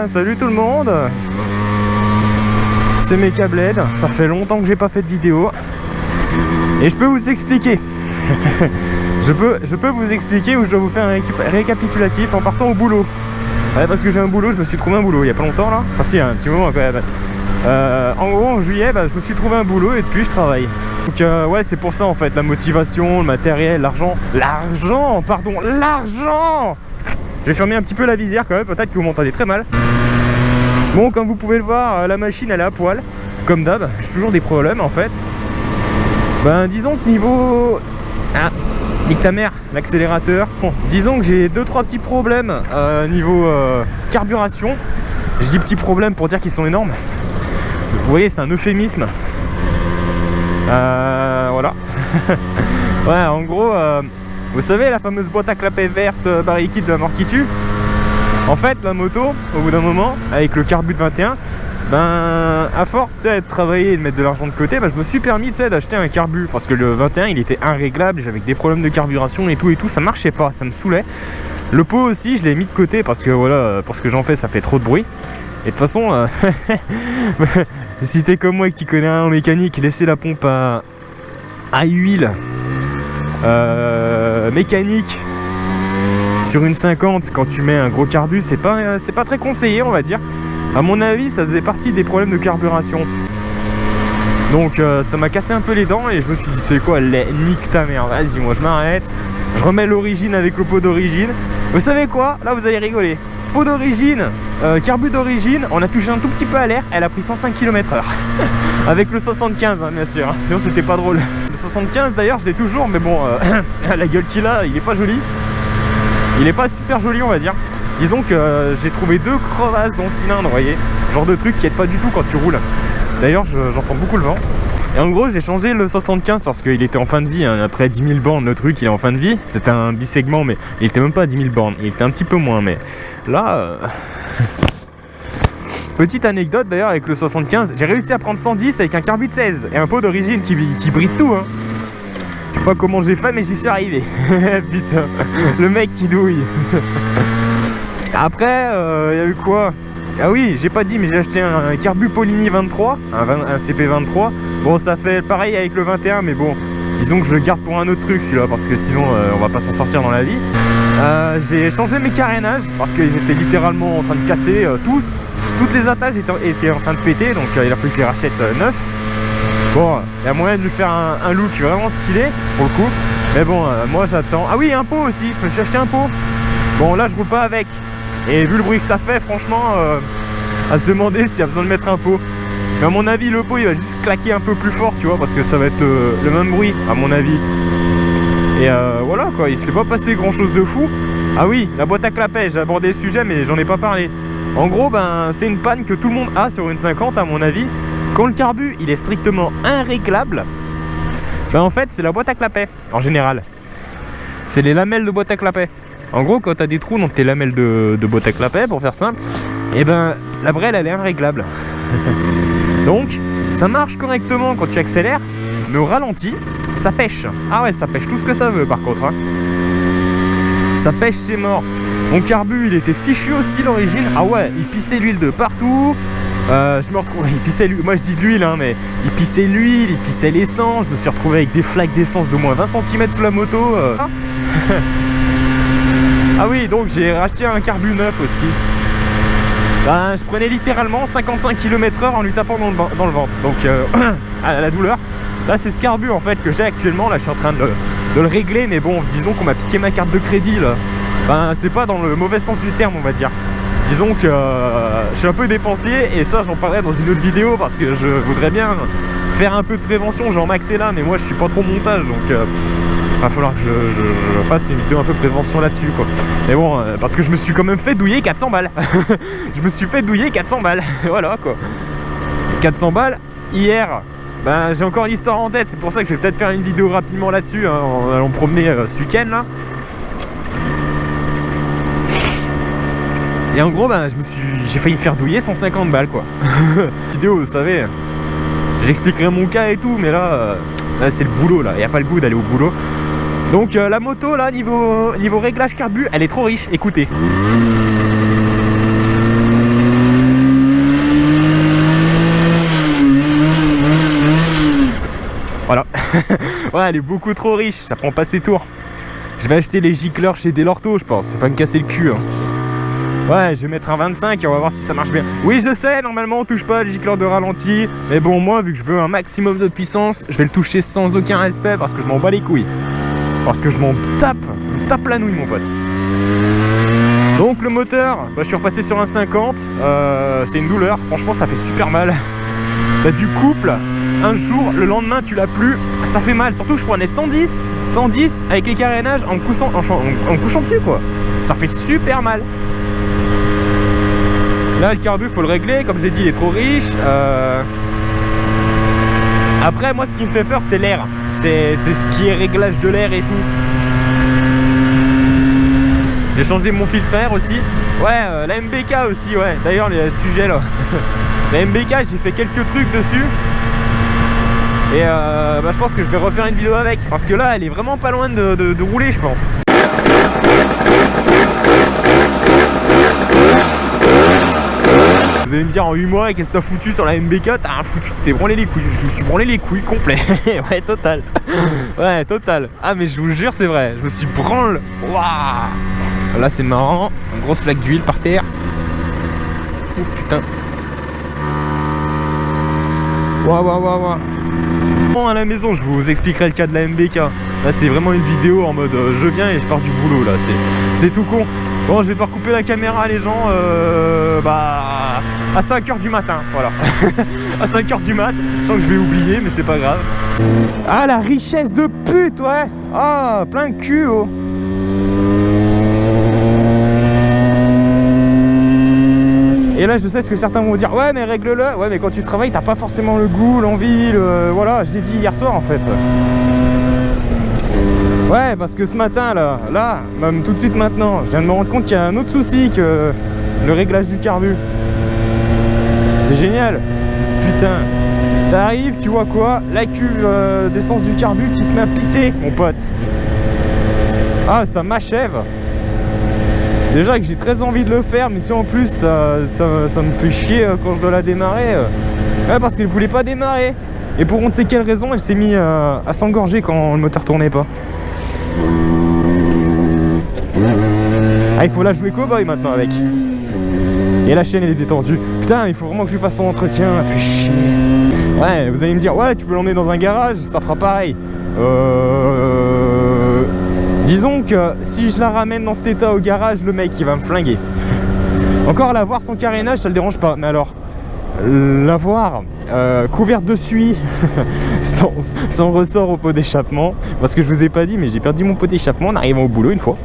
Salut tout le monde. C'est Mechablade, ça fait longtemps que j'ai pas fait de vidéo. Et je peux vous expliquer. je peux vous expliquer où je dois vous faire un récapitulatif en partant au boulot. Ouais, parce que j'ai un boulot, je me suis trouvé un boulot il y a pas longtemps là. Enfin si, il y a un petit moment quand même. En gros en juillet je me suis trouvé un boulot et depuis je travaille. Donc ouais, c'est pour ça en fait, la motivation, le matériel, l'argent. L'argent. Je vais fermer un petit peu la visière quand même, peut-être que vous m'entendez très mal. Bon, comme vous pouvez le voir, la machine elle est à poil. Comme d'hab, j'ai toujours des problèmes en fait. Disons que niveau... Ah, nique ta mère, l'accélérateur. Bon, disons que j'ai 2-3 petits problèmes niveau carburation. Je dis petits problèmes pour dire qu'ils sont énormes. Vous voyez, c'est un euphémisme. Voilà. Ouais, en gros, vous savez la fameuse boîte à clapet verte Barry-Kit de la mort qui tue. En fait, la moto, au bout d'un moment, avec le carbu de 21, à force de travailler et de mettre de l'argent de côté, je me suis permis d'acheter un carbu. Parce que le 21, il était irréglable, j'avais des problèmes de carburation et tout, ça marchait pas, ça me saoulait. Le pot aussi, je l'ai mis de côté parce que voilà, pour ce que j'en fais, ça fait trop de bruit. Et de toute façon, si t'es comme moi et que tu connais rien en mécanique, laisser la pompe à huile mécanique sur une 50 quand tu mets un gros carbu, c'est pas très conseillé, on va dire. À mon avis, ça faisait partie des problèmes de carburation. Donc ça m'a cassé un peu les dents et je me suis dit, tu sais quoi, nique ta mère, vas-y, moi je m'arrête. Je remets l'origine avec le pot d'origine. Vous savez quoi? Là vous allez rigoler. Pot d'origine, carbu d'origine, on a touché un tout petit peu à l'air, elle a pris 105 km/h. Avec le 75 bien sûr, sinon c'était pas drôle. Le 75 d'ailleurs je l'ai toujours, mais bon, la gueule qu'il a, il est pas joli. Il est pas super joli on va dire. Disons que j'ai trouvé 2 crevasses dans le cylindre, vous voyez. Genre de truc qui aide pas du tout quand tu roules. D'ailleurs j'entends beaucoup le vent. Et en gros j'ai changé le 75 parce qu'il était en fin de vie, hein. Après 10 000 bornes le truc il est en fin de vie. C'était un bisegment mais il était même pas à 10 000 bornes, il était un petit peu moins mais là... Petite anecdote d'ailleurs avec le 75, j'ai réussi à prendre 110 avec un carbu de 16 et un pot d'origine qui brille tout hein. Je sais pas comment j'ai fait mais j'y suis arrivé. Putain, le mec qui douille. Après y a eu quoi? Ah oui, j'ai pas dit mais j'ai acheté un carbu Polini 23, un CP23. Bon ça fait pareil avec le 21 mais bon, disons que je le garde pour un autre truc celui-là parce que sinon on va pas s'en sortir dans la vie. J'ai changé mes carénages parce qu'ils étaient littéralement en train de casser tous. Toutes les attaches étaient en train de péter donc il a fallu que je les rachète neufs. Bon, il y a moyen de lui faire un look vraiment stylé pour le coup. Mais bon, moi j'attends. Ah oui, un pot aussi, je me suis acheté un pot. Bon là je roule pas avec. Et vu le bruit que ça fait, franchement, à se demander s'il y a besoin de mettre un pot. Mais à mon avis, le pot, il va juste claquer un peu plus fort, tu vois, parce que ça va être le même bruit, à mon avis. Et voilà, quoi, il s'est pas passé grand-chose de fou. Ah oui, la boîte à clapet, j'ai abordé le sujet, mais j'en ai pas parlé. En gros, c'est une panne que tout le monde a sur une 50, à mon avis. Quand le carbu, il est strictement irréglable, en fait, c'est la boîte à clapet, en général. C'est les lamelles de boîte à clapet. En gros, quand tu as des trous dans tes lamelles de boîte à clapet, pour faire simple, et la brelle elle est irréglable. Donc, ça marche correctement quand tu accélères, mais au ralenti, ça pêche. Ah ouais, ça pêche tout ce que ça veut par contre. Hein. Ça pêche, c'est mort. Mon carbu, il était fichu aussi l'origine. Ah ouais, il pissait l'huile de partout. Je me retrouve, il pissait l'huile. Moi je dis de l'huile, hein, mais il pissait l'huile, il pissait l'essence. Je me suis retrouvé avec des flaques d'essence d'au moins 20 cm sous la moto. Ah oui, donc j'ai racheté un carbu neuf aussi. Je prenais littéralement 55 km/h en lui tapant dans le ventre. Donc à la douleur. Là c'est ce carbu en fait que j'ai actuellement. Là je suis en train de le régler. Mais bon, disons qu'on m'a piqué ma carte de crédit là. C'est pas dans le mauvais sens du terme on va dire. Disons que je suis un peu dépensier. Et ça j'en parlerai dans une autre vidéo. Parce que je voudrais bien faire un peu de prévention. Genre Max est là mais moi je suis pas trop montage. Donc va falloir que je fasse une vidéo un peu prévention là-dessus quoi. Mais bon, parce que je me suis quand même fait douiller 400 balles. Je me suis fait douiller 400 balles. Voilà quoi. 400 balles hier. J'ai encore l'histoire en tête. C'est pour ça que je vais peut-être faire une vidéo rapidement là-dessus hein, en allant promener ce week-end là. Et en gros j'ai failli me faire douiller 150 balles quoi. Vidéo vous savez. J'expliquerai mon cas et tout. Mais là c'est le boulot là. Il n'y a pas le goût d'aller au boulot. Donc la moto là niveau réglage carbu elle est trop riche, écoutez. Ouais, elle est beaucoup trop riche, ça prend pas ses tours. Je vais acheter les gicleurs chez Delorto, je pense. Faut pas me casser le cul. Hein. Ouais, je vais mettre un 25 et on va voir si ça marche bien. Oui, je sais, normalement on touche pas les gicleurs de ralenti. Mais bon, moi, vu que je veux un maximum de puissance, je vais le toucher sans aucun respect parce que je m'en bats les couilles. Parce que je m'en tape la nouille, mon pote. Donc le moteur, bah, je suis repassé sur un 50. C'est une douleur, franchement ça fait super mal. T'as du couple, un jour, le lendemain tu l'as plus, ça fait mal. Surtout que je prenais 110 avec les carénages en me couchant dessus quoi. Ça fait super mal. Là le carbu faut le régler, comme j'ai dit il est trop riche. Après moi ce qui me fait peur c'est l'air. C'est ce qui est réglage de l'air et tout. J'ai changé mon filtre air aussi. Ouais, la MBK aussi, ouais. D'ailleurs, les sujets là. La MBK, j'ai fait quelques trucs dessus. Et bah, je pense que je vais refaire une vidéo avec. Parce que là, elle est vraiment pas loin de rouler, je pense. Vous allez me dire en 8 mois, qu'est-ce que t'as foutu sur la MBK? T'es branlé les couilles. Je me suis branlé les couilles complet. Ouais, total. Ouais, total. Ah, mais je vous jure, c'est vrai. Je me suis branlé. Waouh. Là, c'est marrant. Une grosse flaque d'huile par terre. Oh putain. Waouh. À la maison, je vous expliquerai le cas de la MBK. Là, c'est vraiment une vidéo en mode je viens et je pars du boulot. Là, c'est tout con. Bon, je vais devoir couper la caméra, les gens. À 5h du matin, voilà. À 5h du mat, je sens que je vais oublier, mais c'est pas grave. Ah, la richesse de pute, ouais. Ah, plein de cul, oh. Et là, je sais ce que certains vont dire. Ouais, mais règle-le. Ouais, mais quand tu travailles, t'as pas forcément le goût, l'envie, voilà, je l'ai dit hier soir, en fait. Ouais, parce que ce matin, là, même tout de suite maintenant, je viens de me rendre compte qu'il y a un autre souci que le réglage du carbu. C'est génial. Putain. T'arrives, tu vois quoi? La cuve d'essence du carbu qui se met à pisser, mon pote. Ah, ça m'achève. Déjà que j'ai très envie de le faire, mais si en plus ça me fait chier quand je dois la démarrer. Ouais, parce qu'elle voulait pas démarrer. Et pour on ne sait quelle raison, elle s'est mise à s'engorger quand le moteur tournait pas. Ah, il faut la jouer cow-boy maintenant avec. Et la chaîne elle est détendue. Putain, il faut vraiment que je fasse son entretien, fait chier. Ouais, vous allez me dire, ouais, tu peux l'emmener dans un garage, ça fera pareil. Disons que si je la ramène dans cet état au garage, le mec il va me flinguer. Encore la voir sans carénage, ça le dérange pas. Mais alors, la voir couverte de suie, sans ressort au pot d'échappement. Parce que je vous ai pas dit, mais j'ai perdu mon pot d'échappement en arrivant au boulot une fois.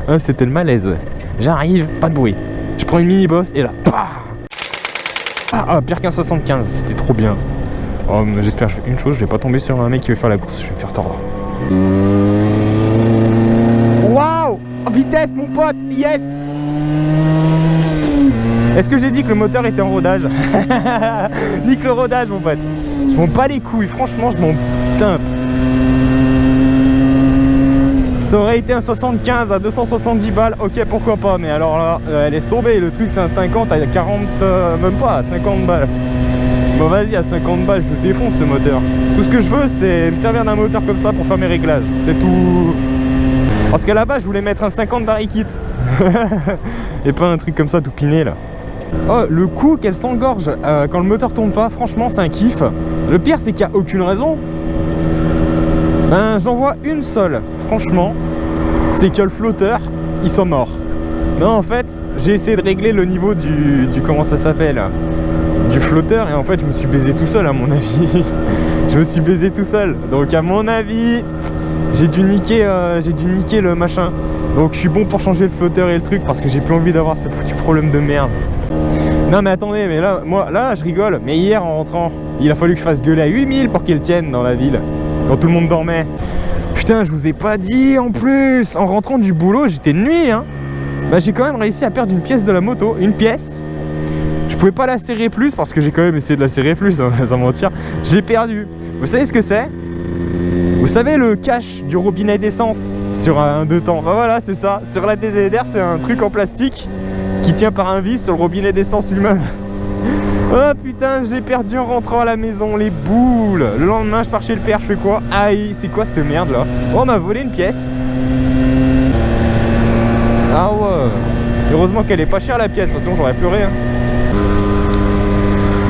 Ah, c'était le malaise, ouais. J'arrive, pas de bruit. Je prends une mini-bosse et là, pire qu'un 75, c'était trop bien. Oh, j'espère que je fais une chose, je vais pas tomber sur un mec qui veut faire la course, je vais me faire tordre. Waouh! Vitesse, mon pote! Yes! Est-ce que j'ai dit que le moteur était en rodage? Nique le rodage, mon pote. Je m'en bats les couilles, franchement, je m'en timpe. Ça aurait été un 75 à 270 balles, ok, pourquoi pas, mais alors là, laisse tomber, le truc c'est un 50 à 40, même pas, à 50 balles. Bon vas-y, à 50 balles, je défonce ce moteur. Tout ce que je veux, c'est me servir d'un moteur comme ça pour faire mes réglages, c'est tout. Parce qu'à la base, je voulais mettre un 50 barikit. Et pas un truc comme ça tout piné là. Oh, le coup qu'elle s'engorge quand le moteur tourne pas, franchement, c'est un kiff. Le pire, c'est qu'il n'y a aucune raison. Ben, j'en vois une seule, franchement, c'est que le flotteur, il soit mort. Non, en fait, j'ai essayé de régler le niveau du comment ça s'appelle, du flotteur, et en fait, je me suis baisé tout seul, à mon avis. Je me suis baisé tout seul. Donc, à mon avis, j'ai dû niquer le machin. Donc, je suis bon pour changer le flotteur et le truc, parce que j'ai plus envie d'avoir ce foutu problème de merde. Non, mais attendez, mais là, moi, là, je rigole. Mais hier, en rentrant, il a fallu que je fasse gueuler à 8000 pour qu'il tienne dans la ville. Quand tout le monde dormait. Putain, je vous ai pas dit en plus. En rentrant du boulot, j'étais de nuit, hein. Bah, j'ai quand même réussi à perdre une pièce de la moto. Une pièce. Je pouvais pas la serrer plus parce que j'ai quand même essayé de la serrer plus, hein, sans mentir. J'ai perdu. Vous savez ce que c'est? Vous savez le cache du robinet d'essence sur un 2 temps? Bah voilà, c'est ça. Sur la TZR, c'est un truc en plastique qui tient par un vis sur le robinet d'essence lui-même. Oh putain, je l'ai perdu en rentrant à la maison, les boules. Le lendemain, je pars chez le père, je fais quoi? Aïe, c'est quoi cette merde là? Oh, on m'a volé une pièce. Ah ouais. Heureusement qu'elle est pas chère la pièce, parce que sinon j'aurais pleuré. Hein.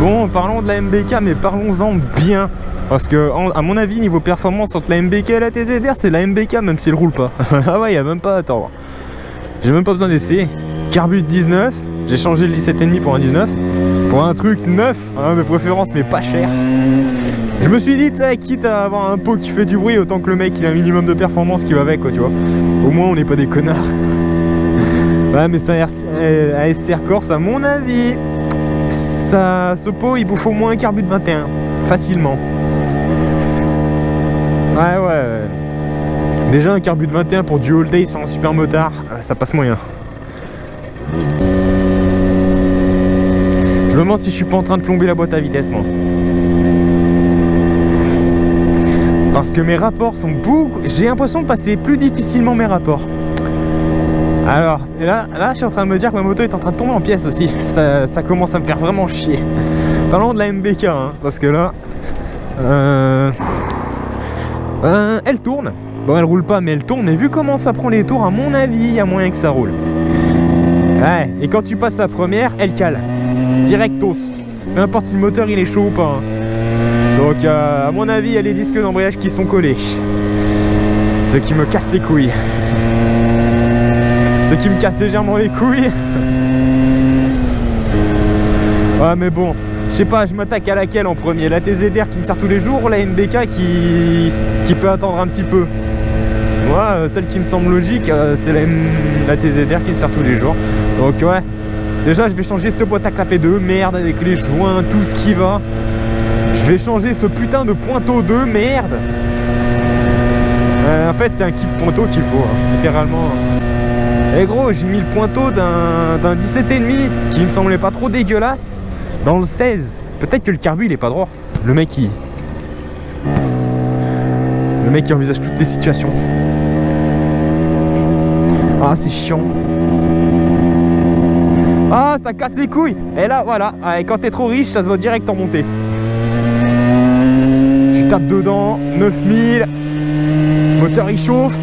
Bon, parlons de la MBK, mais parlons-en bien. Parce que, à mon avis, niveau performance entre la MBK et la TZR, c'est la MBK, même si elle roule pas. Ah ouais, y a même pas à attendre. J'ai même pas besoin d'essayer. Carbu de 19, j'ai changé le 17,5 pour un 19. Pour un truc neuf, hein, de préférence, mais pas cher. Je me suis dit, tu sais, quitte à avoir un pot qui fait du bruit, autant que le mec il a un minimum de performance qui va avec, quoi, tu vois. Au moins, on n'est pas des connards. Ouais, mais c'est un ASR Corse, à mon avis, ce pot il bouffe au moins un carbu de 21, facilement. Ouais. Déjà un carbu de 21 pour du all day sur un super motard, ça passe moyen. Je me demande si je suis pas en train de plomber la boîte à vitesse, moi. Parce que mes rapports sont beaucoup... J'ai l'impression de passer plus difficilement mes rapports. Alors, et là, je suis en train de me dire que ma moto est en train de tomber en pièces aussi. Ça commence à me faire vraiment chier. Parlons de la MBK, hein, parce que là... elle tourne. Bon, elle roule pas, mais elle tourne. Mais vu comment ça prend les tours, à mon avis, il y a moyen que ça roule. Ouais, et quand tu passes la première, elle cale. Directos. Peu importe si le moteur il est chaud ou pas. Hein. Donc, à mon avis, il y a les disques d'embrayage qui sont collés. Ce qui me casse les couilles. Ce qui me casse légèrement les couilles. Ouais, mais bon, je sais pas, je m'attaque à laquelle en premier? La TZR qui me sert tous les jours ou la MBK qui peut attendre un petit peu? Moi, celle qui me semble logique, c'est la TZR qui me sert tous les jours. Donc, ouais. Déjà, je vais changer cette boîte à clapet de merde avec les joints, tout ce qui va. Je vais changer ce putain de pointeau de merde. En fait, c'est un kit pointeau qu'il faut, hein, littéralement. Et gros, j'ai mis le pointeau d'un 17,5 qui me semblait pas trop dégueulasse dans le 16. Peut-être que le carbu il est pas droit. Le mec qui envisage toutes les situations. Ah, c'est chiant. Ah, ça casse les couilles. Et là, voilà. Et quand t'es trop riche, ça se voit direct en montée. Tu tapes dedans, 9000. Moteur il chauffe.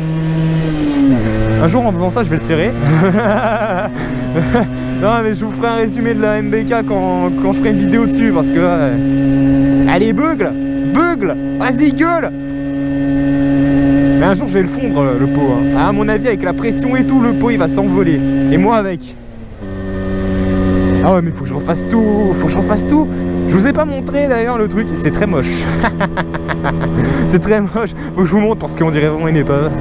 Un jour en faisant ça, je vais le serrer. Non, mais je vous ferai un résumé de la MBK quand je ferai une vidéo dessus. Parce que là, allez, bugle. Vas-y, gueule. Mais un jour, je vais le fondre, le pot. Hein. À mon avis, avec la pression et tout, le pot, il va s'envoler. Et moi avec. Ah ouais, mais faut que je refasse tout. Je vous ai pas montré d'ailleurs le truc. C'est très moche. C'est très moche. Faut que je vous montre parce qu'on dirait vraiment une épave.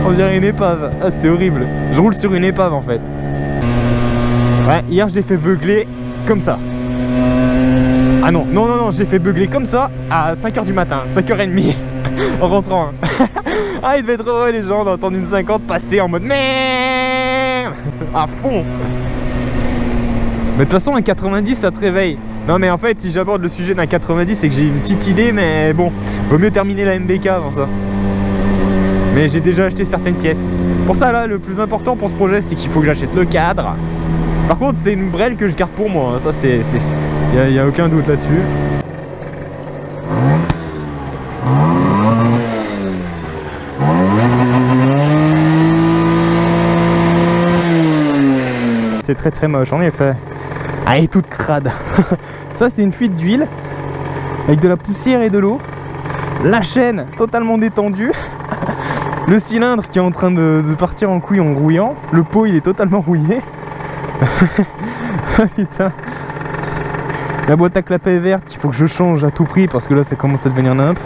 On dirait une épave. Ah, c'est horrible. Je roule sur une épave en fait. Ouais, hier j'ai fait beugler comme ça. Ah non, j'ai fait beugler comme ça à 5h du matin, 5h30 en rentrant. Ah, il devait être heureux les gens d'entendre une 50 passer en mode merde à fond. Mais de toute façon, un 90 ça te réveille. Non, mais en fait, si j'aborde le sujet d'un 90, c'est que j'ai une petite idée, mais bon, vaut mieux terminer la MBK avant ça. Mais j'ai déjà acheté certaines pièces. Pour ça, là, le plus important pour ce projet, c'est qu'il faut que j'achète le cadre. Par contre, c'est une brelle que je garde pour moi. Ça, il n'y a aucun doute là-dessus. C'est très très moche, en effet. Ah, elle est toute crade. Ça, c'est une fuite d'huile avec de la poussière et de l'eau. La chaîne totalement détendue. Le cylindre qui est en train de partir en couille en rouillant. Le pot, il est totalement rouillé. Ah putain. La boîte à clapet verte, il faut que je change à tout prix parce que là, ça commence à devenir nimp.